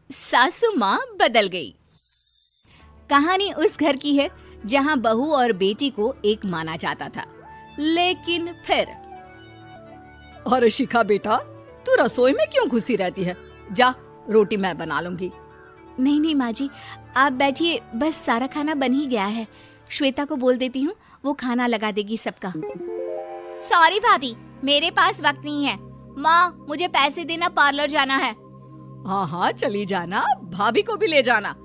सासू माँ बदल गई। कहानी उस घर की है जहाँ बहू और बेटी को एक माना जाता था, लेकिन फिर अरे शिखा बेटा, तू रसोई में क्यों घुसी रहती है? जा, रोटी मैं बना लूंगी। नहीं नहीं माँ जी, आप बैठिए, बस सारा खाना बन ही गया है। श्वेता को बोल देती हूँ, वो खाना लगा देगी सबका। सॉरी भाभी, मेरे पास वक्त नहीं है। माँ, मुझे पैसे देना, पार्लर जाना है। हाँ हाँ चली जाना, भाभी को भी ले जाना।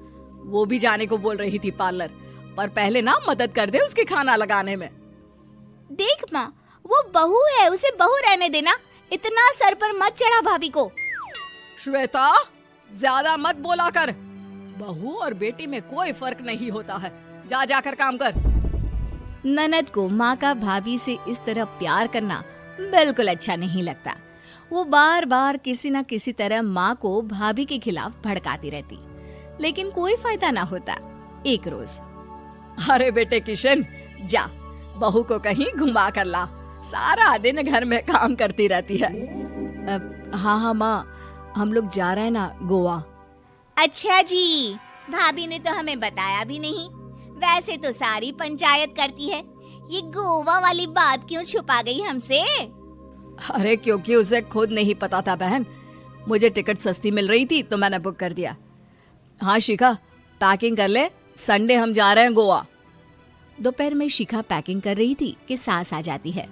वो भी जाने को बोल रही थी पार्लर, पर पहले ना मदद कर दे उसके खाना लगाने में। देख माँ, वो बहू है, उसे बहू रहने देना, इतना सर पर मत चढ़ा भाभी को। श्वेता, ज्यादा मत बोला कर। बहू और बेटी में कोई फर्क नहीं होता है। जा जाकर काम कर। ननद को माँ का भाभी से इस तरह प्यार करना बिल्कुल अच्छा नहीं लगता। वो बार बार किसी न किसी तरह माँ को भाभी के खिलाफ भड़काती रहती, लेकिन कोई फायदा ना होता। एक रोज, अरे बेटे किशन, जा बहू को कहीं घुमा कर ला, सारा दिन घर में काम करती रहती है। हाँ हाँ माँ, हम लोग जा रहे हैं ना गोवा। अच्छा जी, भाभी ने तो हमें बताया भी नहीं। वैसे तो सारी पंचायत करती है, ये गोवा वाली बात क्यों छुपा गई हमसे? अरे क्योंकि उसे खुद नहीं पता था बहन। मुझे टिकट सस्ती मिल रही थी तो मैंने बुक कर दिया। हाँ शिखा, पैकिंग कर ले, संडे हम जा रहे हैं गोवा। दोपहर में शिखा पैकिंग कर रही थी कि सास आ जाती है।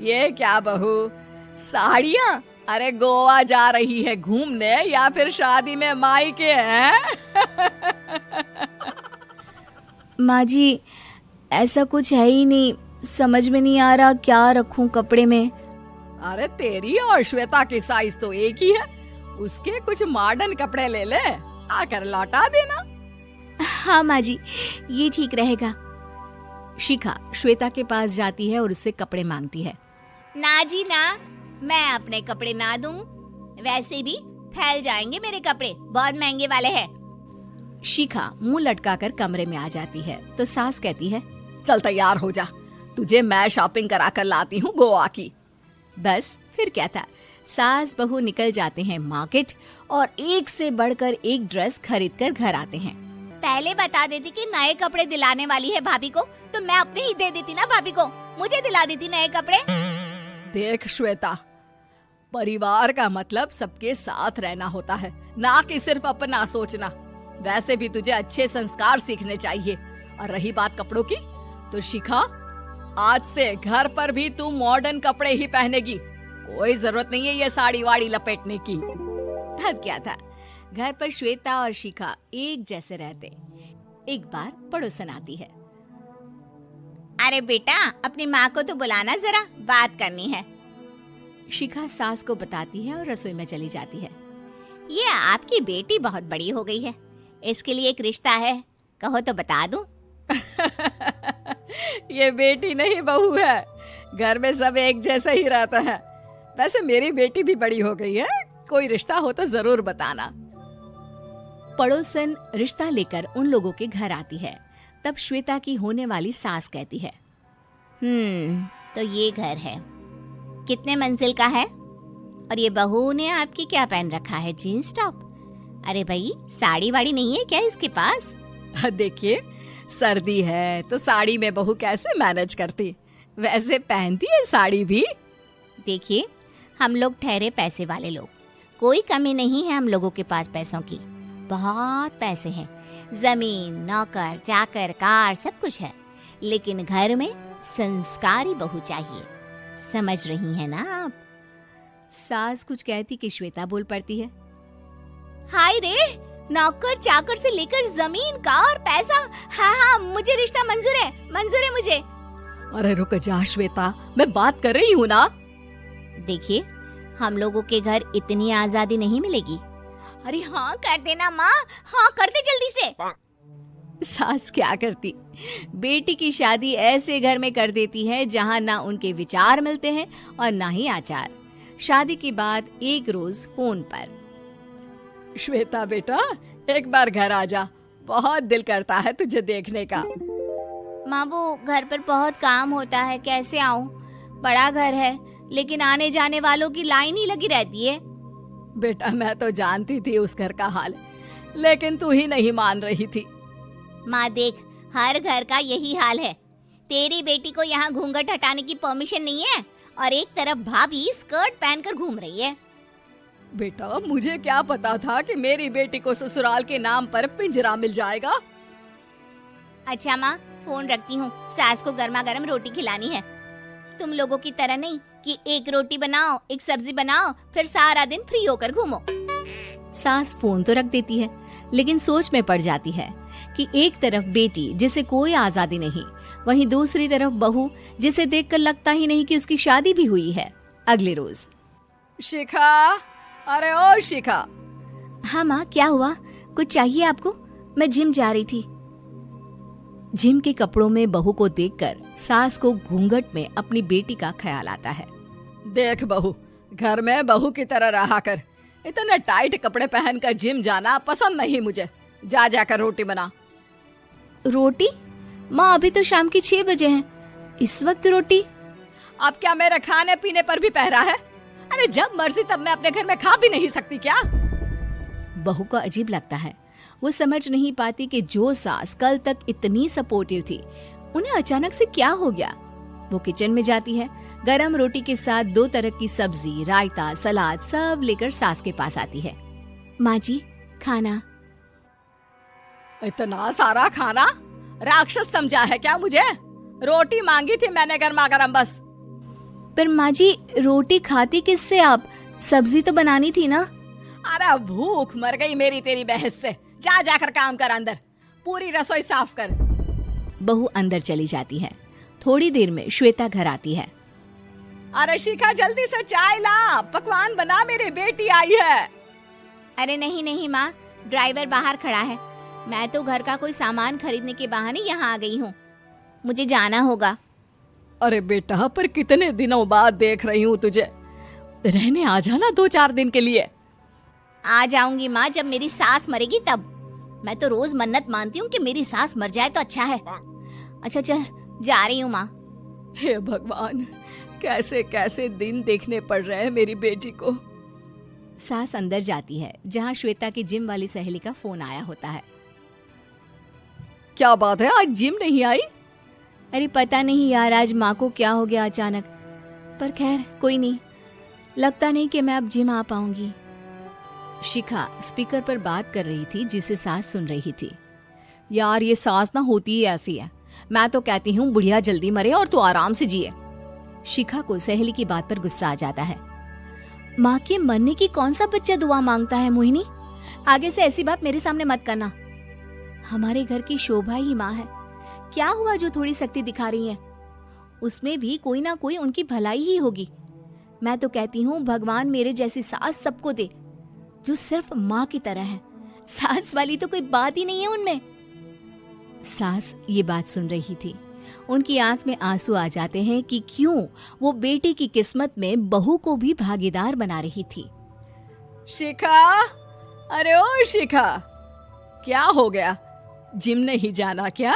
ये क्या बहू, साड़ियाँ? अरे गोवा जा रही है घूमने या फिर शादी में मायके हैं? माँ जी, ऐसा कुछ है ही नहीं, समझ में नहीं आ रहा क्या रखूं कपड़े में। अरे तेरी और श्वेता की साइज तो एक ही है, उसके कुछ मॉडर्न कपड़े ले ले, आकर लौटा देना। हाँ माँ जी, ये ठीक रहेगा। शिखा श्वेता के पास जाती है और उससे कपड़े मांगती है। ना जी ना, मैं अपने कपड़े ना दूं, वैसे भी फैल जाएंगे मेरे कपड़े, बहुत महंगे वाले हैं। शिखा मुंह लटकाकर कमरे में आ जाती है तो सास कहती है, चल तैयार हो जा, तुझे मैं शॉपिंग करा कर लाती हूँ गोवा की। बस फिर क्या था, सास बहू निकल जाते हैं मार्केट और एक से बढ़कर एक ड्रेस खरीद कर घर आते हैं। पहले बता देती कि नए कपड़े दिलाने वाली है भाभी को, तो मैं अपने ही दे देती ना भाभी को, मुझे दिला देती नए कपड़े। देख श्वेता, परिवार का मतलब सबके साथ रहना होता है, ना कि सिर्फ अपना सोचना। वैसे भी तुझे अच्छे संस्कार सीखने चाहिए। और रही बात कपड़ों की, तो शिखा, आज से घर पर भी तू मॉडर्न कपड़े ही पहनेगी। कोई जरूरत नहीं है ये साड़ी वाड़ी लपेटने की। अब क्या था, घर पर श्वेता और शिखा एक जैसे रहते। एक बार पड़ोसन आती है। अरे बेटा, अपनी माँ को तो बुलाना जरा, बात करनी है। शिखा सास को बताती है और रसोई में चली जाती है। ये आपकी बेटी बहुत बड़ी हो गई है, इसके लिए एक रिश्ता है, कहो तो बता दूं। ये बेटी नहीं बहू है, घर में सब एक जैसा ही रहता है। वैसे मेरी बेटी भी बड़ी हो गई है, कोई रिश्ता हो तो जरूर बताना। पड़ोसन रिश्ता लेकर उन लोगों के घर आती है। तब श्वेता की होने वाली सास कहती है, तो ये घर है, कितने मंजिल का है? और ये बहू ने आपकी क्या पहन रखा है, जीन्स टॉप? अरे भाई, साड़ी वाड़ी नहीं है क्या इसके पास? देखिए, सर्दी है तो साड़ी में बहू कैसे मैनेज करती, वैसे पहनती है साड़ी भी। देखिए, हम लोग ठहरे पैसे वाले लोग, कोई कमी नहीं है हम लोगों के पास पैसों की, बहुत पैसे हैं, जमीन, नौकर चाकर, कार, सब कुछ है, लेकिन घर में संस्कारी बहू चाहिए। समझ रही हैं ना आप? सास कुछ कहती कि श्वेता बोल पड़ती है, हाय रे, नौकर चाकर से लेकर जमीन, कार, पैसा, हाँ हाँ मुझे रिश्ता मंजूर है मुझे। अरे रुक जा श्वेता, मैं बात कर रही हूँ ना। देखिए, हम लोगों के घर इतनी आजादी नहीं मिलेगी। अरे हाँ कर देना माँ, हाँ कर दे जल्दी से। सास क्या करती, बेटी की शादी ऐसे घर में कर देती है जहाँ ना उनके विचार मिलते हैं और ना ही आचार। शादी के बाद एक रोज फोन पर, श्वेता बेटा, एक बार घर आ जा, बहुत दिल करता है तुझे देखने का। माँ, वो घर पर बहुत काम होता है, कैसे आऊँ? बड़ा घर है, लेकिन आने जाने वालों की लाइन ही लगी रहती है। बेटा मैं तो जानती थी उस घर का हाल, लेकिन तू ही नहीं मान रही थी। माँ देख, हर घर का यही हाल है। तेरी बेटी को यहाँ घूंघट हटाने की परमिशन नहीं है और एक तरफ भाभी स्कर्ट पहनकर घूम रही है। बेटा मुझे क्या पता था कि मेरी बेटी को ससुराल के नाम पर पिंजरा मिल जाएगा। अच्छा माँ, फोन रखती हूँ, सास को गर्मा गर्म रोटी खिलानी है। तुम लोगों की तरह नहीं कि एक रोटी बनाओ, एक सब्जी बनाओ, फिर सारा दिन फ्री होकर घूमो। सास फोन तो रख देती है, लेकिन सोच में पड़ जाती है कि एक तरफ बेटी जिसे कोई आजादी नहीं, वहीं दूसरी तरफ बहू जिसे देखकर लगता ही नहीं कि उसकी शादी भी हुई है। अगले रोज। शिखा, अरे ओ शिखा। हाँ माँ, क्या हुआ? कुछ चाहिए आपको? मैं जिम जा रही थी। जिम के कपड़ों में बहू को देखकर सास को घूंघट में अपनी बेटी का ख्याल आता है। देख बहू, घर में बहू की तरह रहा कर। इतने टाइट कपड़े पहनकर जिम जाना पसंद नहीं मुझे। जा जाकर रोटी बना। रोटी? माँ अभी तो शाम के 6 बजे हैं, इस वक्त रोटी? अब क्या मेरे खाने पीने पर भी पहरा है? अरे जब मर्जी तब मैं अपने घर में खा भी नहीं सकती क्या? बहू को अजीब लगता है। वो समझ नहीं पाती कि जो सास कल तक इतनी सपोर्टिव थी, उन्हें अचानक से क्या हो गया। वो किचन में जाती है, गरम रोटी के साथ 2 तरह की सब्जी, रायता, सलाद सब लेकर सास के पास आती है। माँ जी, खाना। इतना सारा खाना? राक्षस समझा है क्या मुझे? रोटी मांगी थी मैंने गर्मा गर्म बस। पर माँ जी, रोटी खाती किससे आप? सब्जी तो बनानी थी ना। अरे भूख मर गई मेरी तेरी बहस से। जा जाकर काम कर, अंदर पूरी रसोई साफ कर। बहू अंदर चली जाती है। थोड़ी देर में श्वेता घर आती है। अरे शिखा जल्दी से चाय ला, पकवान बना, मेरी बेटी आई है। अरे नहीं नहीं माँ, ड्राइवर बाहर खड़ा है। मैं तो घर का कोई सामान खरीदने के बहाने यहाँ आ गई हूँ, मुझे जाना होगा। अरे बेटा, पर कितने दिनों बाद देख रही हूँ तुझे, रहने आ जाना 2-4 दिन के लिए। आ जाऊंगी माँ, जब मेरी सास मरेगी तब। मैं तो रोज मन्नत मानती हूँ कि मेरी सास मर जाए तो अच्छा है। अच्छा चल, जा रही हूँ माँ। हे भगवान, कैसे कैसे दिन देखने पड़ रहे हैं मेरी बेटी को। सास अंदर जाती है, जहाँ श्वेता की जिम वाली सहेली का फोन आया होता है। क्या बात है, आज जिम नहीं आई? अरे पता नहीं यार, आज माँ को क्या हो गया अचानक। पर खैर कोई नहीं, लगता नहीं कि मैं अब जिम आ पाऊंगी। शिखा स्पीकर पर बात कर रही थी, जिसे सास सुन रही थी। यार ये सास ना होती ही ऐसी है। मैं तो कहती हूँ बुढ़िया जल्दी मरे और तू आराम से जिए। शिखा को सहेली की बात पर गुस्सा आ जाता है। माँ के मरने की कौन सा बच्चा दुआ मांगता है मोहिनी? आगे से ऐसी बात मेरे सामने मत करना। हमारे घर की शोभा ही माँ है। क्या हुआ जो थोड़ी सख्ती दिखा रही है? उसमें भी कोई ना कोई उनकी भलाई ही होगी। मैं तो कहती हूँ भगवान मेरे जैसी सास सबको दे, जो सिर्फ माँ की तरह है। सास वाली तो कोई बात ही नहीं है उनमें। सास ये बात सुन रही थी। उनकी आंख में आंसू आ जाते हैं कि क्यों वो बेटी की किस्मत में बहू को भी भागीदार बना रही थी। शिखा, अरे ओ शिखा, क्या हो गया? जिम नहीं जाना क्या?